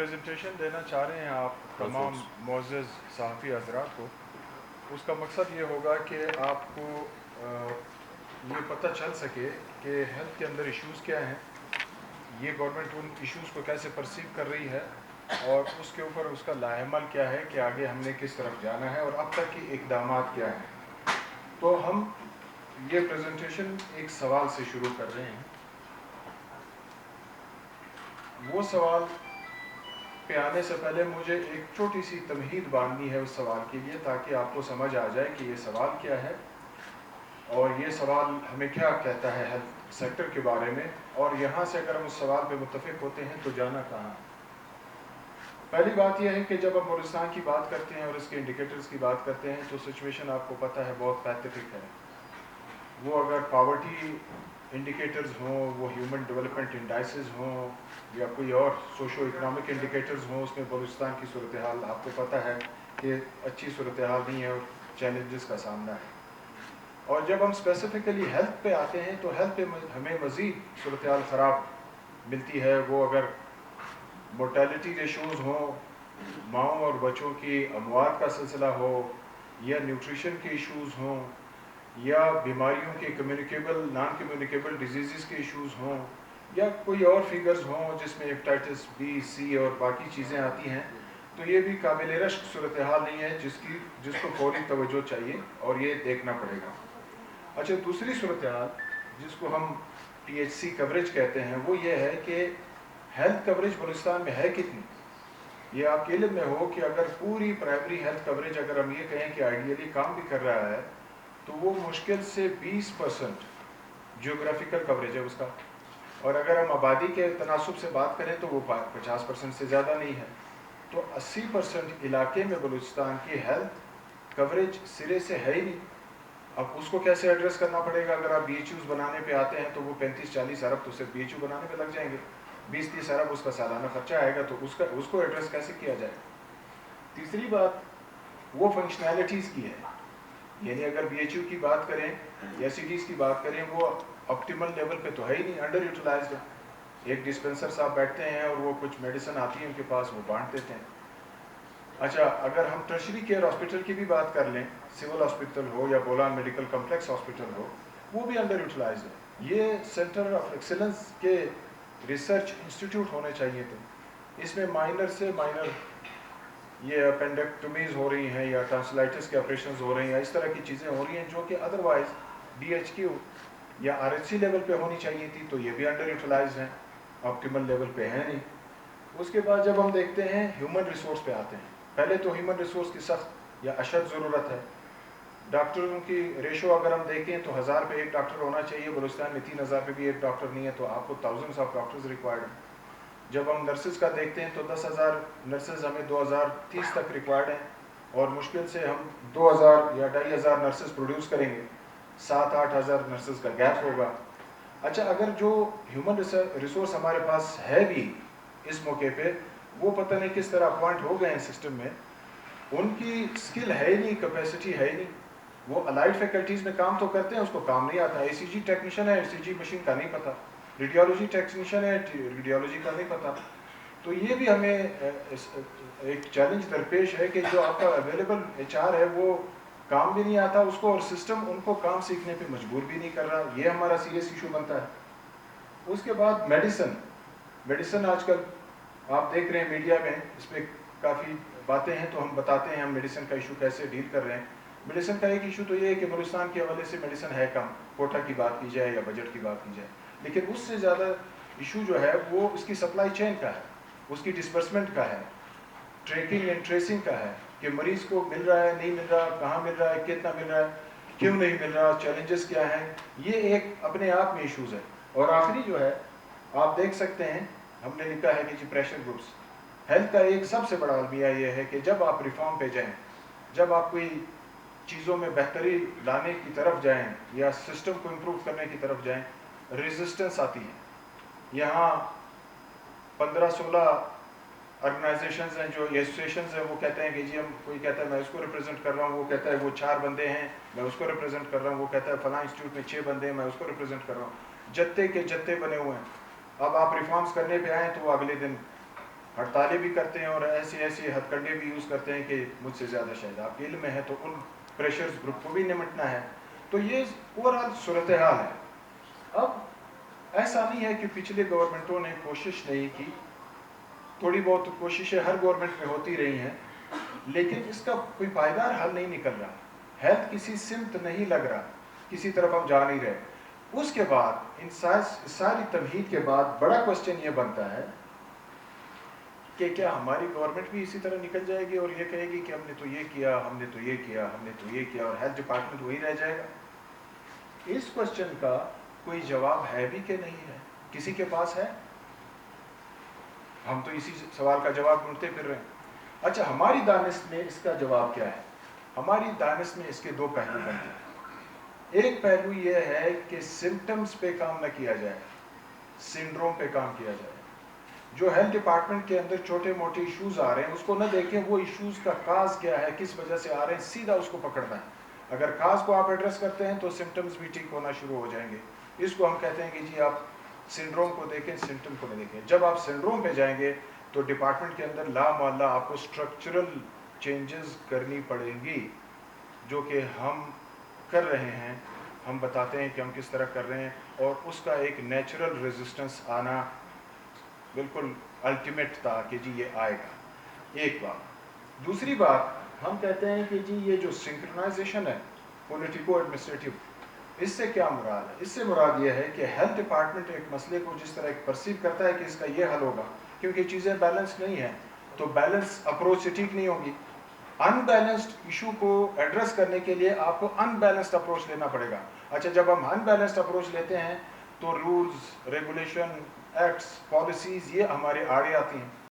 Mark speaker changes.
Speaker 1: Presentation دینا چاہ رہے ہیں آپ تمام معزز صحافی حضرات کو، اس کا مقصد یہ ہوگا کہ آپ کو یہ پتہ چل سکے کہ ہیلتھ کے اندر ایشوز کیا ہیں، یہ گورنمنٹ ان ایشوز کو کیسے پرسیو کر رہی ہے، اور اس کے اوپر اس کا لاعمل کیا ہے کہ آگے ہم نے کس طرف جانا ہے اور اب تک کے اقدامات کیا ہیں۔ تو ہم یہ پریزنٹیشن ایک سوال سے شروع کر رہے ہیں۔ وہ سوال پہ آنے سے پہلے مجھے ایک چھوٹی سی تمہید باندھنی ہے اس سوال کے لیے، تاکہ آپ کو سمجھ آ جائے کہ یہ سوال کیا ہے اور یہ سوال ہمیں کیا کہتا ہے ہیلتھ سیکٹر کے بارے میں، اور یہاں سے اگر ہم اس سوال پہ متفق ہوتے ہیں تو جانا کہاں۔ پہلی بات یہ ہے کہ جب ہم بلوچستان کی بات کرتے ہیں اور اس کے انڈیکیٹرز کی بات کرتے ہیں تو سچویشن آپ کو پتہ ہے بہت پیتھیٹک ہے۔ وہ اگر پاورٹی انڈیکیٹرز ہوں، وہ ہیومن ڈیولپمنٹ انڈائسز ہوں، یا کوئی اور سوشو اکنامک انڈیکیٹرز ہوں، اس میں بلوچستان کی صورتحال آپ کو پتہ ہے کہ اچھی صورتحال نہیں ہے اور چیلنجز کا سامنا ہے۔ اور جب ہم اسپیسیفکلی ہیلتھ پہ آتے ہیں تو ہیلتھ پہ ہمیں مزید صورتحال خراب ملتی ہے۔ وہ اگر مورٹیلٹی ایشوز ہوں، ماؤں اور بچوں کی اموات کا سلسلہ ہو، یا نیوٹریشن کے ایشوز ہوں، یا بیماریوں کے کمیونیکیبل نان کمیونیکیبل ڈیزیزز کے ایشوز ہوں، یا کوئی اور فگرز ہوں جس میں ہیپاٹائٹس بی، سی اور باقی چیزیں آتی ہیں، تو یہ بھی قابل رشک صورتحال نہیں ہے جس کو فوری توجہ چاہیے اور یہ دیکھنا پڑے گا۔ اچھا، دوسری صورتحال جس کو ہم پی ایچ سی کوریج کہتے ہیں، وہ یہ ہے کہ ہیلتھ کوریج بلوچستان میں ہے کتنی۔ یہ آپ کے علم میں ہو کہ اگر پوری پرائمری ہیلتھ کوریج اگر ہم یہ کہیں کہ آئیڈیلی کام بھی کر رہا ہے تو وہ مشکل سے 20% جیوگرافیکل کوریج ہے اس کا، اور اگر ہم آبادی کے تناسب سے بات کریں تو وہ 50% سے زیادہ نہیں ہے۔ تو 80% علاقے میں بلوچستان کی ہیلتھ کوریج سرے سے ہے ہی نہیں۔ اب اس کو کیسے ایڈریس کرنا پڑے گا؟ اگر آپ بی ایچ یوز بنانے پہ آتے ہیں تو وہ 35-40 ارب تو صرف بی ایچ یو بنانے پہ لگ جائیں گے، 20-30 ارب اس کا سالانہ خرچہ آئے گا، تو اس کو ایڈریس کیسے کیا جائے؟ تیسری بات وہ فنکشنالٹیز کی ہے، یعنی اگر بی ایچ یو کی بات کریں یا سی ڈیز کی بات کریں، وہ آپٹیمل لیول پہ تو ہے ہی نہیں، انڈر یوٹیلائزڈ ہے۔ ایک ڈسپینسر صاحب بیٹھتے ہیں اور وہ کچھ میڈیسن آتی ہے ان کے پاس، وہ بانٹ دیتے ہیں۔ اچھا، اگر ہم ٹرشری کیئر ہاسپٹل کی بھی بات کر لیں، سول ہاسپٹل ہو یا بولان میڈیکل کمپلیکس ہاسپٹل ہو، وہ بھی انڈر یوٹیلائزڈ ہے۔ یہ سینٹر آف ایکسلنس کے ریسرچ انسٹیٹیوٹ ہونے چاہیے تھے۔ اس میں مائنر سے مائنر یہ اپینڈکٹومیز ہو رہی ہیں یا ٹانسلائٹس کے آپریشنز ہو رہے ہیں یا اس طرح کی چیزیں ہو رہی ہیں جو کہ ادروائز ڈی ایچ کیو یا آر ایچ سی لیول پہ ہونی چاہیے تھی، تو یہ بھی انڈر یوٹیلائزڈ ہیں، آپٹیمل لیول پہ ہیں نہیں۔ اس کے بعد جب ہم دیکھتے ہیں ہیومن ریسورس پہ آتے ہیں، پہلے تو ہیومن ریسورس کی سخت یا اشد ضرورت ہے۔ ڈاکٹروں کی ریشو اگر ہم دیکھیں تو 1000 پہ ایک ڈاکٹر ہونا چاہیے، بلوچستان میں 3000 پہ بھی ایک ڈاکٹر نہیں ہے، تو آپ کو thousands آف ڈاکٹرز ریکوائرڈ ہیں۔ جب ہم نرسز کا دیکھتے ہیں تو 10,000 نرسز ہمیں 2030 تک ریکوائرڈ ہیں، اور مشکل سے ہم 2000 یا 2500 نرسز پروڈیوس کریں گے، 7-8 ہزار نرسز کا گیپ ہوگا۔ اچھا، اگر جو ہیومن ریسورس ہمارے پاس ہے بھی اس موقع پہ، وہ پتہ نہیں کس طرح اپوائنٹ ہو گئے ہیں سسٹم میں، ان کی سکل ہے ہی نہیں، کیپیسٹی ہے ہی نہیں۔ وہ الائڈ فیکلٹیز میں کام تو کرتے ہیں، اس کو کام نہیں آتا۔ اے سی جی ٹیکنیشین ہے، اے سی جی مشین کا نہیں پتہ، ریڈیولوجی ٹیکنیشین ہے، ریڈیولوجی کا نہیں پتہ۔ تو یہ بھی ہمیں ایک چیلنج درپیش ہے کہ جو آپ کا اویلیبل ایچ آر ہے وہ کام بھی نہیں آتا اس کو، اور سسٹم ان کو کام سیکھنے پہ مجبور بھی نہیں کر رہا۔ یہ ہمارا سیریس ایشو بنتا ہے۔ اس کے بعد میڈیسن آج کل آپ دیکھ رہے ہیں میڈیا میں، اس پہ کافی باتیں ہیں، تو ہم بتاتے ہیں ہم میڈیسن کا ایشو کیسے ڈیل کر رہے ہیں۔ میڈیسن کا ایک ایشو تو یہ ہے کہ بلوچستان کے حوالے سے میڈیسن ہے کم، کوٹا کی بات کی جائے یا بجٹ کی بات کی جائے، لیکن اس سے زیادہ ایشو جو ہے وہ اس کی سپلائی چین کا ہے، اس کی ڈسبرسمنٹ کا ہے، ٹریکنگ اینڈ ٹریسنگ کا ہے، کہ مریض کو مل رہا ہے نہیں مل رہا، کہاں مل رہا ہے، کتنا مل رہا ہے، کیوں نہیں مل رہا، چیلنجز کیا ہیں۔ یہ ایک اپنے آپ میں ایشوز ہے۔ اور آخری جو ہے آپ دیکھ سکتے ہیں، ہم نے لکھا ہے کہ جی پریشر گروپس۔ ہیلتھ کا ایک سب سے بڑا المیہ یہ ہے کہ جب آپ ریفارم پہ جائیں، جب آپ کوئی چیزوں میں بہتری لانے کی طرف جائیں یا سسٹم کو امپروو کرنے کی طرف جائیں، ریزسٹنس آتی ہے۔ یہاں 15-16 آرگنائزیشنز ہیں، جو ایسوسیشنز ہیں، وہ کہتے ہیں کہ جی ہم، کوئی کہتا ہے میں اس کو ریپرزینٹ کر رہا ہوں، وہ کہتا ہے وہ 4 بندے ہیں میں اس کو ریپرزینٹ کر رہا ہوں، وہ کہتا ہے فلاں انسٹیٹیوٹ میں 6 بندے ہیں میں اس کو ریپرزینٹ کر رہا ہوں۔ جتے کے جتے بنے ہوئے ہیں۔ اب آپ ریفارمز کرنے پہ آئیں تو وہ اگلے دن ہڑتالیں بھی کرتے ہیں اور ایسے ایسے ہتھ کنڈے بھی یوز کرتے ہیں کہ مجھ سے زیادہ شاید آپ کے علم میں ہے تو ان پریشرز گروپ کو بھی نمٹنا ہے. تو یہ اوورآل صورتحال ہے. اب ایسا نہیں ہے کہ پچھلے گورنمنٹوں نے کوشش نہیں کی، تھوڑی بہت کوششیں ہر گورنمنٹ میں ہوتی رہی ہیں، لیکن اس کا کوئی پائیدار حل نہیں نکل رہا. ہیلتھ کسی سمت نہیں لگ رہا، کسی طرف ہم جا نہیں رہے. اس کے بعد ان ساری تمہید کے بعد بڑا کوشچن یہ بنتا ہے کہ کیا ہماری گورنمنٹ بھی اسی طرح نکل جائے گی اور یہ کہے گی کہ ہم نے تو یہ کیا، ہم نے تو یہ کیا، ہم نے تو یہ کیا، اور ہیلتھ ڈپارٹمنٹ وہی رہ جائے گا؟ اس کوشچن کا کوئی جواب ہے بھی کہ نہیں ہے؟ کسی کے پاس ہے؟ ہم تو اسی سوال کا جواب ڈھونڈتے پھر رہے ہیں. اچھا، ہماری دانست میں اس کا جواب کیا ہے؟ ہماری دانست میں اس کے دو پہلو بنتے ہیں. ایک پہلو یہ ہے کہ سمٹمز پہ کام نہ کیا جائے، سنڈروم پہ کام کیا جائے. جو ہیلتھ ڈپارٹمنٹ کے اندر چھوٹے موٹے ایشوز آ رہے ہیں اس کو نہ دیکھیں وہ ایشوز کا کاز کیا ہے، کس وجہ سے آ رہے ہیں، سیدھا اس کو پکڑنا ہے. اگر کاز کو آپ ایڈریس کرتے ہیں تو سمٹمز بھی ٹھیک ہونا شروع ہو جائیں گے. اس کو ہم کہتے ہیں کہ جی آپ سنڈروم کو دیکھیں، سمٹم کو نہ دیکھیں. جب آپ سنڈروم پہ جائیں گے تو ڈپارٹمنٹ کے اندر لا محالہ آپ کو اسٹرکچرل چینجز کرنی پڑیں گی، جو کہ ہم کر رہے ہیں. ہم بتاتے ہیں کہ ہم کس طرح کر رہے ہیں، اور اس کا ایک نیچرل ریزسٹنس آنا بالکل الٹیمیٹ تھا کہ جی یہ آئے گا. ایک بات. دوسری بات، ہم کہتے ہیں کہ جی یہ جو سنکرونائزیشن ہے پولیٹیکو ایڈمنسٹریٹو، اس سے کیا مراد ہے؟ اس سے مراد یہ ہے کہ ہیلتھ ڈپارٹمنٹ ایک مسئلے کو جس طرح ایک پرسیو کرتا ہے کہ اس کا یہ حل ہوگا، کیونکہ چیزیں بیلنس نہیں ہیں تو بیلنس اپروچ سے ٹھیک نہیں ہوگی. ان بیلنسڈ ایشو کو ایڈریس کرنے کے لیے آپ کو ان بیلنسڈ اپروچ لینا پڑے گا. اچھا، جب ہم ان بیلنسڈ اپروچ لیتے ہیں تو رولز، ریگولیشن، ایکٹس، پالیسیز یہ ہمارے آڑے آتی ہیں.